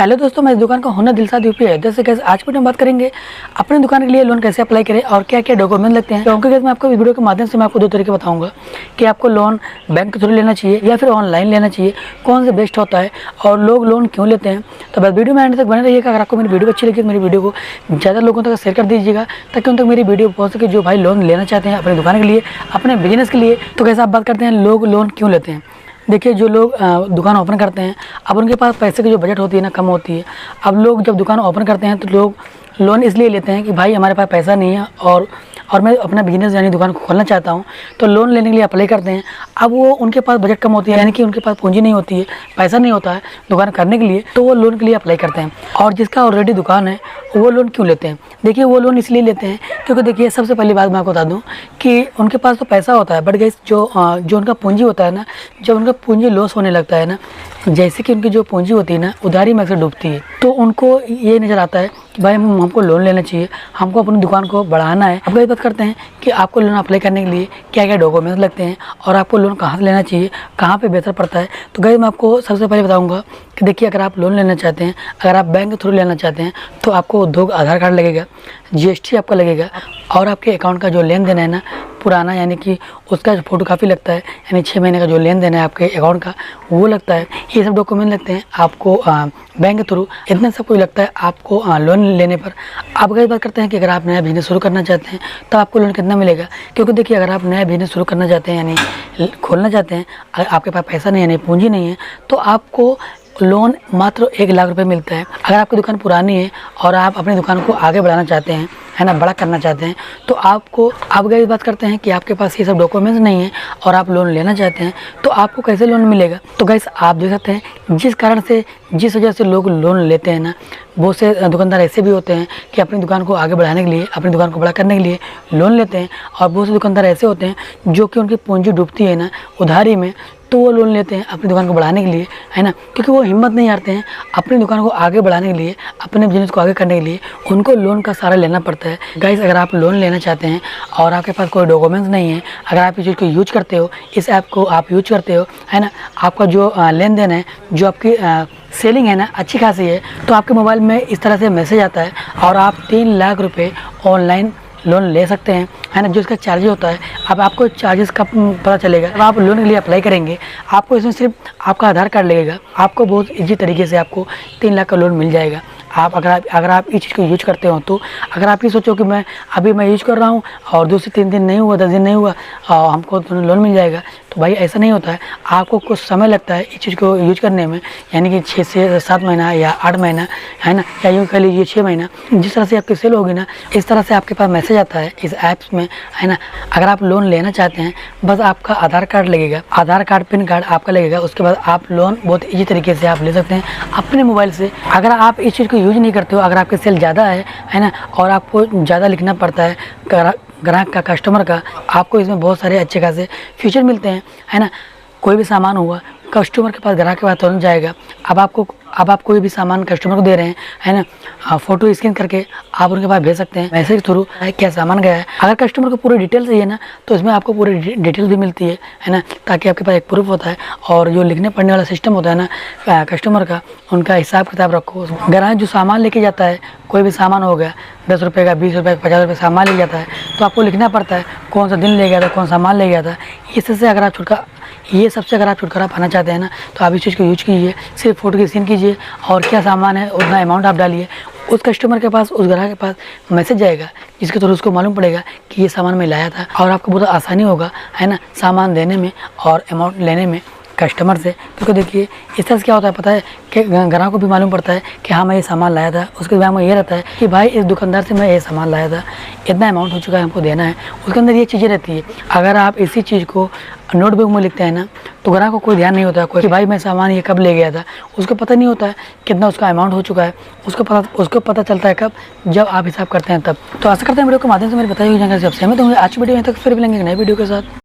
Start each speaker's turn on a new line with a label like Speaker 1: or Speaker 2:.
Speaker 1: Hello दोस्तों, मैं इस दुकान का हुनर दिलसाद यूपी है। जैसे कैसे आज की वीडियो में बात करेंगे अपने दुकान के लिए लोन कैसे अप्लाई करें और क्या क्या डॉक्यूमेंट लगते हैं। क्योंकि मैं आपको इस वीडियो के माध्यम से मैं आपको दो तरीके बताऊंगा कि आपको लोन बैंक के थ्रू लेना चाहिए या फिर ऑनलाइन लेना चाहिए, कौन से बेस्ट होता है और लोग लोन क्यों लेते हैं। तो बस वीडियो में एंड तक बने रहिएगा। अगर आपको मेरी वीडियो अच्छी लगी तो मेरी वीडियो को ज़्यादा लोगों तक शेयर कर दीजिएगा ताकि उन तक मेरी वीडियो पहुँच सके जो भाई लोन लेना चाहते हैं अपनी दुकान के लिए, अपने बिजनेस के लिए। तो कैसे आप बात करते हैं लोग लोन क्यों लेते हैं। देखिए, जो लोग दुकान ओपन करते हैं, अब उनके पास पैसे की जो बजट होती है ना कम होती है। अब लोग जब दुकान ओपन करते हैं तो लोग लोन इसलिए लेते हैं कि भाई हमारे पास पैसा नहीं है और मैं अपना बिजनेस यानी दुकान खोलना चाहता हूं, तो लोन लेने के लिए अप्लाई करते हैं। अब वो उनके पास बजट कम होती है, यानी कि उनके पास पूंजी नहीं होती है, पैसा नहीं होता है दुकान करने के लिए, तो वो लोन के लिए अप्लाई करते हैं। और जिसका ऑलरेडी दुकान है वो लोन क्यों लेते हैं। देखिए, वो लोन इसलिए लेते हैं क्योंकि देखिए, सबसे पहली बात मैं आपको बता दूं कि उनके पास तो पैसा होता है, बट गाइस जो उनका पूंजी होता है ना, जब उनका पूंजी लॉस होने लगता है ना, जैसे कि उनकी जो पूंजी होती है ना उधारी में अक्सर डूबती है, तो उनको ये नज़र आता है कि भाई हमको लोन लेना चाहिए, हमको अपनी दुकान को बढ़ाना है। अब ये बात करते हैं कि आपको लोन अप्लाई करने के लिए क्या क्या डॉक्यूमेंट्स लगते हैं और आपको लोन कहाँ से लेना चाहिए, कहाँ पे बेहतर पड़ता है। तो गाइस मैं आपको सबसे पहले बताऊंगा कि देखिए, अगर आप लोन लेना चाहते हैं, अगर आप बैंक के थ्रू लेना चाहते हैं, तो आपको उद्योग आधार कार्ड लगेगा, GST आपका लगेगा और आपके अकाउंट का जो लेन देन है ना पुराना, यानी कि उसका फोटो काफ़ी लगता है, यानी 6 महीने का जो लेन देन है आपके अकाउंट का वो लगता है। ये सब डॉक्यूमेंट लगते हैं आपको बैंक के थ्रू, इतना सब कुछ लगता है आपको लोन लेने पर। अब अगर बात करते हैं कि अगर आप नया बिजनेस शुरू करना चाहते हैं तो आपको लोन कितना मिलेगा। क्योंकि देखिए, अगर आप नया बिजनेस शुरू करना चाहते हैं यानी खोलना चाहते हैं, अगर आपके पास पैसा नहीं है, यानी पूंजी नहीं है, तो आपको लोन मात्र 1 लाख रुपए मिलता है। अगर आपकी दुकान पुरानी है और आप अपनी दुकान को आगे बढ़ाना चाहते हैं, है ना, बड़ा करना चाहते हैं, तो आपको अब गाइस बात करते हैं कि आपके पास ये सब डॉक्यूमेंट्स नहीं है और आप लोन लेना चाहते हैं, तो आपको कैसे लोन मिलेगा। तो गाइस आप देख सकते हैं जिस कारण से जिस वजह से लोग लोन लेते हैं ना, बहुत से दुकानदार ऐसे भी होते हैं कि अपनी दुकान को आगे बढ़ाने के लिए, अपनी दुकान को बड़ा करने के लिए लोन लेते हैं। और बहुत से दुकानदार ऐसे होते हैं जो कि उनकी पूंजी डूबती है ना उधारी में, तो वो लोन लेते हैं अपनी दुकान को बढ़ाने के लिए, है ना, क्योंकि वो हिम्मत नहीं हारते हैं अपनी दुकान को आगे बढ़ाने के लिए, अपने बिजनेस को आगे करने के लिए उनको लोन का सहारा लेना पड़ता है। गाइस, अगर आप लोन लेना चाहते हैं और आपके पास कोई डॉक्यूमेंट्स नहीं है, अगर आप इस चीज़ को यूज करते हो, इस ऐप को आप यूज करते हो, है ना, आपका जो लेन देन है, जो आपकी सेलिंग है ना अच्छी खासी है, तो आपके मोबाइल में इस तरह से मैसेज आता है और आप 3 लाख रुपये ऑनलाइन लोन ले सकते हैं, है ना, जो इसका चार्ज होता है। अब आपको चार्जेस का पता चलेगा अब आप लोन के लिए अप्लाई करेंगे। आपको इसमें सिर्फ आपका आधार कार्ड लगेगा, आपको बहुत ईजी तरीके से आपको 3 लाख का लोन मिल जाएगा। आप अगर आप इस चीज़ को यूज करते हो, तो अगर आप ये सोचो कि मैं यूज कर रहा हूँ और 2 से 3 दिन नहीं हुआ, 10 दिन नहीं हुआ और हमको तो लोन मिल जाएगा, तो भाई ऐसा नहीं होता है। आपको कुछ समय लगता है इस चीज़ को यूज करने में, यानी कि 6 से 7 महीना या 8 महीना, है ना, या यूँ कह लीजिए 6 महीना। जिस तरह से आपकी सेल होगी ना, इस तरह से आपके पास मैसेज आता है इस ऐप्स में, है ना। अगर आप लोन लेना चाहते हैं, बस आपका आधार कार्ड लगेगा, आधार कार्ड पैन कार्ड आपका लगेगा, उसके बाद आप लोन बहुत ईजी तरीके से आप ले सकते हैं अपने मोबाइल से। अगर आप इस चीज़ को यूज नहीं करते हो, अगर आपकी सेल ज़्यादा है ना, और आपको ज़्यादा लिखना पड़ता है ग्राहक का, कस्टमर का, आपको इसमें बहुत सारे अच्छे खासे फीचर मिलते हैं, है ना। कोई भी सामान हुआ कस्टमर के पास, ग्राहक के पास तुरंत जाएगा। अब आप कोई भी सामान कस्टमर को दे रहे हैं, है ना, फोटो स्कैन करके आप उनके पास भेज सकते हैं मैसेज के थ्रू क्या सामान गया है। अगर कस्टमर को पूरी डिटेल चाहिए ना, तो इसमें आपको पूरी डिटेल भी मिलती है ना, ताकि आपके पास एक प्रूफ होता है। और जो लिखने पढ़ने वाला सिस्टम होता है ना कस्टमर का, उनका हिसाब किताब रखो। ग्राहक जो सामान लेके जाता है, कोई भी सामान हो गया 10 रुपये का, 20 रुपये का, 50 रुपये सामान ले जाता है, तो आपको लिखना पड़ता है कौन सा दिन ले गया था, कौन सा सामान ले गया था। इससे अगर आप छुटकारा पाना चाहते हैं ना, तो आप इस चीज़ को यूज कीजिए। सिर्फ फोटो की स्कैन कीजिए और क्या सामान है उतना अमाउंट आप डालिए, उस कस्टमर के पास, उस ग्राहक के पास मैसेज जाएगा जिसके थ्रू उसको मालूम पड़ेगा कि ये सामान मैं लाया था। और आपको बहुत आसानी होगा, है ना, सामान देने में और अमाउंट लेने में कस्टमर से। क्योंकि देखिए, इस तरह से क्या होता है पता है कि ग्राहक को भी मालूम पड़ता है कि हाँ मैं ये सामान लाया था। उसके दिमाग में ये रहता है कि भाई इस दुकानदार से मैं ये सामान लाया था, इतना अमाउंट हो चुका है, हमको देना है। उसके अंदर ये चीज़ें रहती है। अगर आप इसी चीज़ को नोटबुक में लिखते हैं ना, तो ग्राहक को कोई ध्यान नहीं होता है कि भाई मैं सामान ये कब ले गया था। उसको पता नहीं होता है कितना उसका अमाउंट हो चुका है। उसको पता चलता है कब, जब आप हिसाब करते हैं तब। तो आशा करते हैं वीडियो के माध्यम से मेरी बताई हुई जानकारी से आप सहमत होंगे। आज की वीडियो में तक फिर मिलेंगे एक नई वीडियो के साथ।